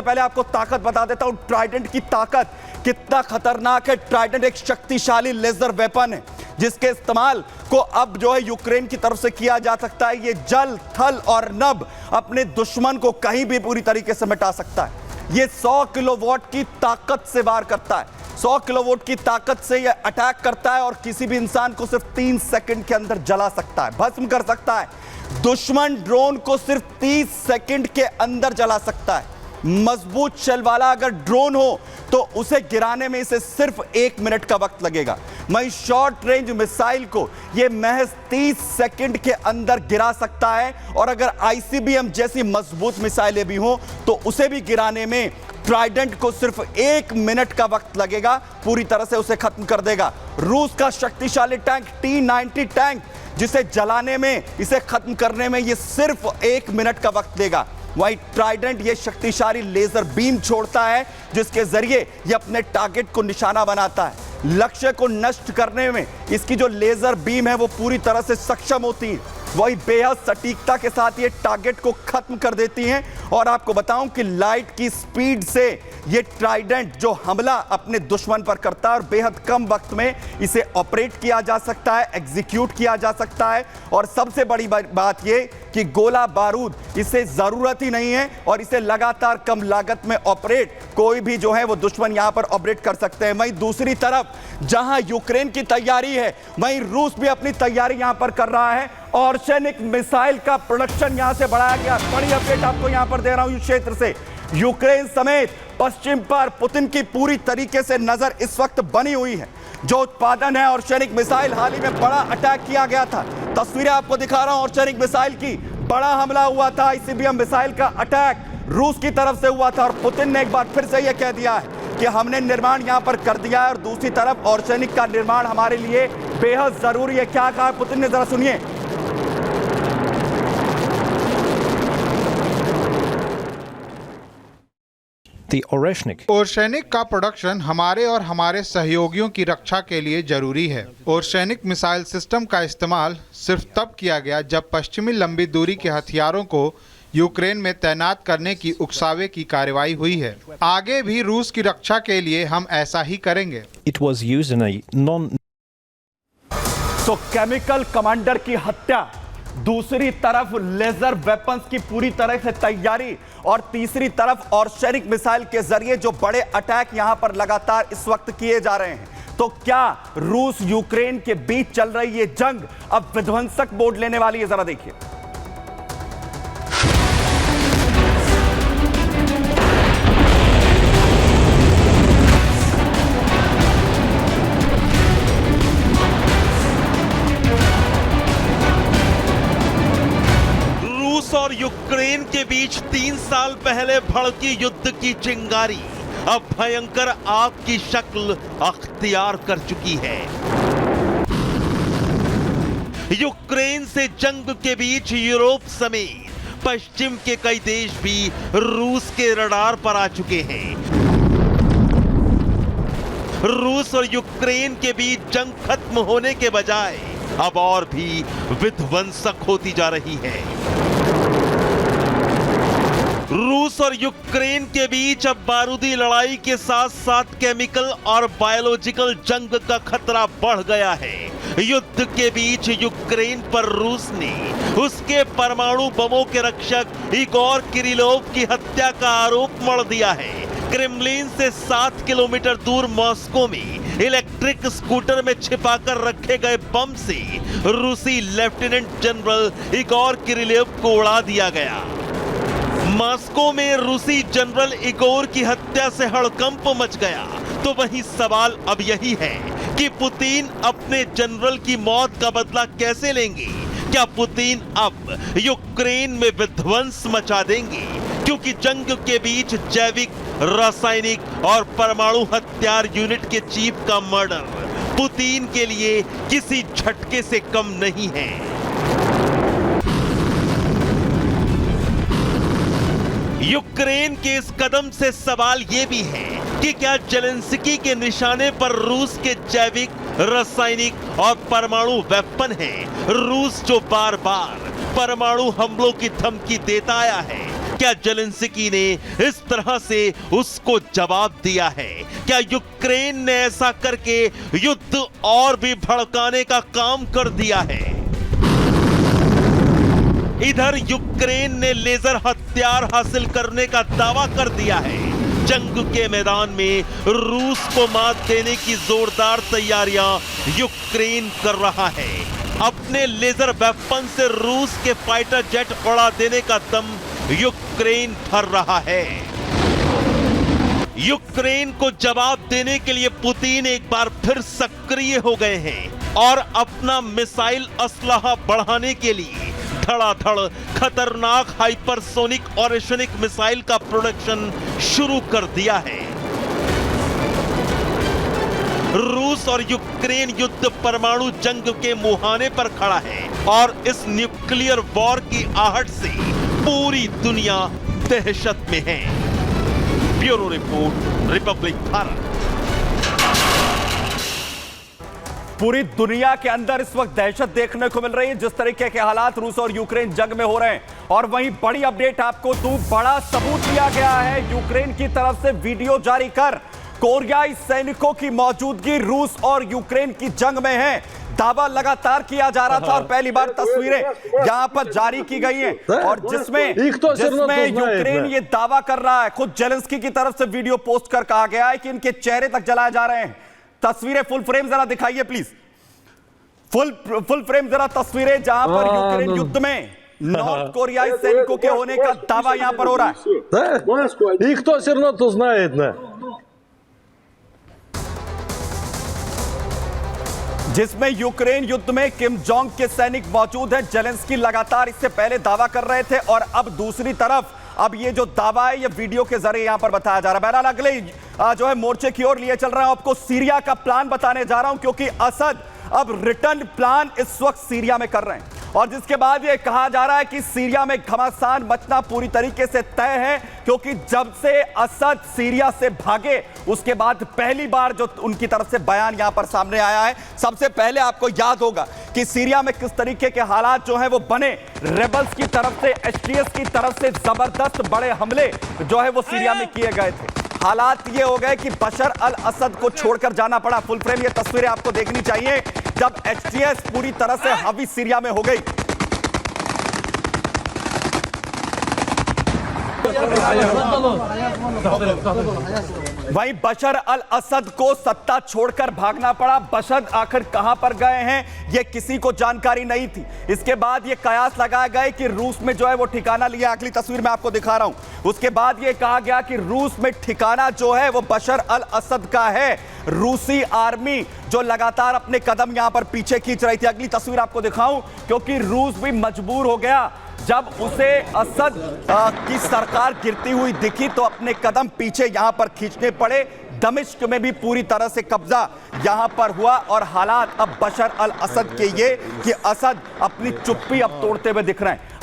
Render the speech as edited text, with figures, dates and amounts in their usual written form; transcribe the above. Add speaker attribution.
Speaker 1: पहले आपको ताकत बता देता हूं, ट्राइडेंट की ताकत कितना खतरनाक है। ट्राइडेंट एक शक्तिशाली लेजर वेपन है जिसके इस्तेमाल को अब जो है यूक्रेन की तरफ से किया जा सकता है। ये जल, थल और नभ अपने दुश्मन को कहीं भी पूरी तरीके से मिटा सकता है। ये 100 किलोवाट की ताकत से वार करता है, 100 किलोवाट की ताकत से ये अटैक करता है और किसी भी इंसान को सिर्फ 3 सेकंड के अंदर जला सकता है, भस्म कर सकता है। दुश्मन ड्रोन को सिर्फ 30 सेकंड के अंदर जला सकता है। मजबूत शेल वाला अगर ड्रोन हो तो उसे गिराने में इसे सिर्फ 1 मिनट का वक्त लगेगा। वहीं शॉर्ट रेंज मिसाइल को यह महज 30 सेकंड के अंदर गिरा सकता है और अगर आईसीबीएम जैसी मजबूत मिसाइलें भी हो तो उसे भी गिराने में ट्राइडेंट को सिर्फ 1 मिनट का वक्त लगेगा, पूरी तरह से उसे खत्म कर देगा। रूस का शक्तिशाली टैंक T-90 टैंक, जिसे जलाने में, इसे खत्म करने में यह सिर्फ 1 मिनट का वक्त देगा। वही ट्राइडेंट ये शक्तिशाली लेजर बीम छोड़ता है जिसके जरिए ये अपने टारगेट को निशाना बनाता है। लक्ष्य को नष्ट करने में इसकी जो लेजर बीम है वो पूरी तरह से सक्षम होती है। वही बेहद सटीकता के साथ ये टारगेट को खत्म कर देती हैं। और आपको बताऊं कि लाइट की स्पीड से ये ट्राइडेंट जो हमला अपने दुश्मन पर करता है और बेहद कम वक्त में इसे ऑपरेट किया जा सकता है, एग्जीक्यूट किया जा सकता है। और सबसे बड़ी बात ये कि गोला बारूद इसे जरूरत ही नहीं है और इसे लगातार कम लागत में ऑपरेट कोई भी जो है वो दुश्मन यहां पर ऑपरेट कर सकते हैं। वहीं दूसरी तरफ जहां यूक्रेन की तैयारी है वहीं रूस भी अपनी तैयारी यहां पर कर रहा है और सैनिक मिसाइल का प्रोडक्शन यहां से बढ़ाया गया। बड़ी अपडेट आपको यहां पर दे रहा हूं इस क्षेत्र से। यूक्रेन समेत पश्चिम पर पुतिन की पूरी तरीके से नजर इस वक्त बनी हुई है। जो उत्पादन है और सैनिक मिसाइल, हाल ही में बड़ा अटैक किया गया था, तस्वीरें आपको दिखा रहा हूं और सैनिक मिसाइल की, बड़ा हमला हुआ था। आईसीबीएम मिसाइल का अटैक रूस की तरफ से हुआ था और पुतिन ने एक बार फिर से यह कह दिया है कि हमने निर्माण यहां पर कर दिया है और दूसरी तरफ और सैनिक का निर्माण हमारे लिए बेहद जरूरी है। क्या कहा पुतिन ने, जरा सुनिए।
Speaker 2: ओरशेनिक का प्रोडक्शन हमारे और हमारे सहयोगियों की रक्षा के लिए जरूरी है। ओरशेनिक मिसाइल सिस्टम का इस्तेमाल सिर्फ तब किया गया जब पश्चिमी लंबी दूरी के हथियारों को यूक्रेन में तैनात करने की उकसावे की कार्रवाई हुई है। आगे भी रूस की रक्षा के लिए हम ऐसा ही करेंगे।
Speaker 1: तो केमिकल कमांडर की हत्या, दूसरी तरफ लेजर वेपन्स की पूरी तरह से तैयारी और तीसरी तरफ और सैनिक मिसाइल के जरिए जो बड़े अटैक यहां पर लगातार इस वक्त किए जा रहे हैं। तो क्या रूस यूक्रेन के बीच चल रही ये जंग अब विध्वंसक मोड़ लेने वाली है? जरा देखिए।
Speaker 3: और यूक्रेन के बीच 3 साल पहले भड़की युद्ध की चिंगारी अब भयंकर आग की शक्ल अख्तियार कर चुकी है। यूक्रेन से जंग के बीच यूरोप समेत पश्चिम के कई देश भी रूस के रडार पर आ चुके हैं। रूस और यूक्रेन के बीच जंग खत्म होने के बजाय अब और भी विध्वंसक होती जा रही है। रूस और यूक्रेन के बीच अब बारूदी लड़ाई के साथ साथ केमिकल और बायोलॉजिकल जंग का खतरा बढ़ गया है। युद्ध के बीच यूक्रेन पर रूस ने उसके परमाणु बमों के रक्षक इगोर किरिलोव की हत्या का आरोप मढ़ दिया है। क्रेमलिन से 7 किलोमीटर दूर मॉस्को में इलेक्ट्रिक स्कूटर में छिपाकर रखे गए बम से रूसी लेफ्टिनेंट जनरल इगोर किरिलोव को उड़ा दिया गया। मॉस्को में रूसी जनरल इगोर की हत्या से हड़कंप मच गया। तो वही सवाल अब यही है कि पुतिन अपने जनरल की मौत का बदला कैसे लेंगे? क्या पुतिन अब यूक्रेन में विध्वंस मचा देंगे? क्योंकि जंग के बीच जैविक, रासायनिक और परमाणु हथियार यूनिट के चीफ का मर्डर पुतिन के लिए किसी झटके से कम नहीं है। यूक्रेन के इस कदम से सवाल यह भी है कि क्या जेलेंस्की के निशाने पर रूस के जैविक, रासायनिक और परमाणु वेपन हैं? रूस जो बार बार परमाणु हमलों की धमकी देता आया है, क्या जेलेंस्की ने इस तरह से उसको जवाब दिया है? क्या यूक्रेन ने ऐसा करके युद्ध और भी भड़काने का काम कर दिया है? इधर यूक्रेन ने लेजर हथियार हासिल करने का दावा कर दिया है। जंग के मैदान में रूस को मात देने की जोरदार तैयारियां यूक्रेन कर रहा है। अपने लेजर वेपन से रूस के फाइटर जेट उड़ा देने का दम यूक्रेन भर रहा है। यूक्रेन को जवाब देने के लिए पुतिन एक बार फिर सक्रिय हो गए हैं और अपना मिसाइल असलाहा बढ़ाने के लिए धड़ाधड़ खतरनाक हाइपरसोनिक और एशनिक मिसाइल का प्रोडक्शन शुरू कर दिया है। रूस और यूक्रेन युद्ध परमाणु जंग के मुहाने पर खड़ा है और इस न्यूक्लियर वॉर की आहट से पूरी दुनिया दहशत में है। Bureau report, Republic Bharat.
Speaker 1: पूरी दुनिया के अंदर इस वक्त दहशत देखने को मिल रही है जिस तरीके के हालात रूस और यूक्रेन जंग में हो रहे हैं। और वहीं बड़ी अपडेट आपको दूं, बड़ा सबूत दिया गया है यूक्रेन की तरफ से वीडियो जारी कर कोरियाई सैनिकों की मौजूदगी रूस और यूक्रेन की जंग में है। दावा लगातार किया जा रहा था और पहली बार तस्वीरें यहां पर जारी की गई हैं और जिसमें यूक्रेन ये दावा कर रहा है, खुद जेलेंस्की की तरफ से वीडियो पोस्ट कर कहा गया है कि इनके चेहरे तक जलाए जा रहे हैं। तस्वीरें फुल फ्रेम जरा दिखाइए प्लीज, फुल फ्रेम जरा तस्वीरें जहां पर यूक्रेन युद्ध में नॉर्थ कोरियाई सैनिकों के होने का दावा यहां पर हो रहा है।
Speaker 4: И кто все равно то знает, да.
Speaker 1: जिसमें यूक्रेन युद्ध में किम जोंग के सैनिक मौजूद हैं। जेलेंस्की लगातार इससे पहले दावा कर रहे थे और अब दूसरी तरफ अब ये जो दावा है ये वीडियो के जरिए यहां पर बताया जा रहा है। बहरहाल अगले जो है मोर्चे की ओर लिए चल रहा है। आपको सीरिया का प्लान बताने जा रहा हूं क्योंकि असद अब रिटर्न प्लान इस वक्त सीरिया में कर रहे हैं और जिसके बाद ये कहा जा रहा है कि सीरिया में घमासान मचना पूरी तरीके से तय है क्योंकि जब से असद सीरिया से भागे उसके बाद पहली बार जो उनकी तरफ से बयान यहां पर सामने आया है। सबसे पहले आपको याद होगा कि सीरिया में किस तरीके के हालात जो है वो बने। रेबल्स की तरफ से, एचटीएस की तरफ से जबरदस्त बड़े हमले जो है वो सीरिया में किए गए थे। हालात ये हो गए कि बशर अल असद को छोड़कर जाना पड़ा। फुल फ्रेम ये तस्वीरें आपको देखनी चाहिए जब एचटीएस पूरी तरह से हावी सीरिया में हो गई। वहीं बशर अल असद को सत्ता छोड़कर भागना पड़ा। बशर आखिर कहां पर गए हैं यह किसी को जानकारी नहीं थी। इसके बाद यह कयास लगाए गए कि रूस में जो है वो ठिकाना लिया। अगली तस्वीर में आपको दिखा रहा हूं। उसके बाद यह कहा गया कि रूस में ठिकाना जो है वो बशर अल असद का है। रूसी आर्मी जो लगातार अपने कदम यहां पर पीछे खींच रही थी। अगली तस्वीर आपको दिखाऊं क्योंकि रूस भी मजबूर हो गया जब उसे असद की सरकार गिरती हुई दिखी तो अपने कदम पीछे यहां पर खींचने पड़े। दमिश्क में भी पूरी तरह से कब्जा यहां पर हुआ और हालात अब बशर अल असद के ये कि असद अपनी चुप्पी अब तोड़ते हुए दिख रहे हैं।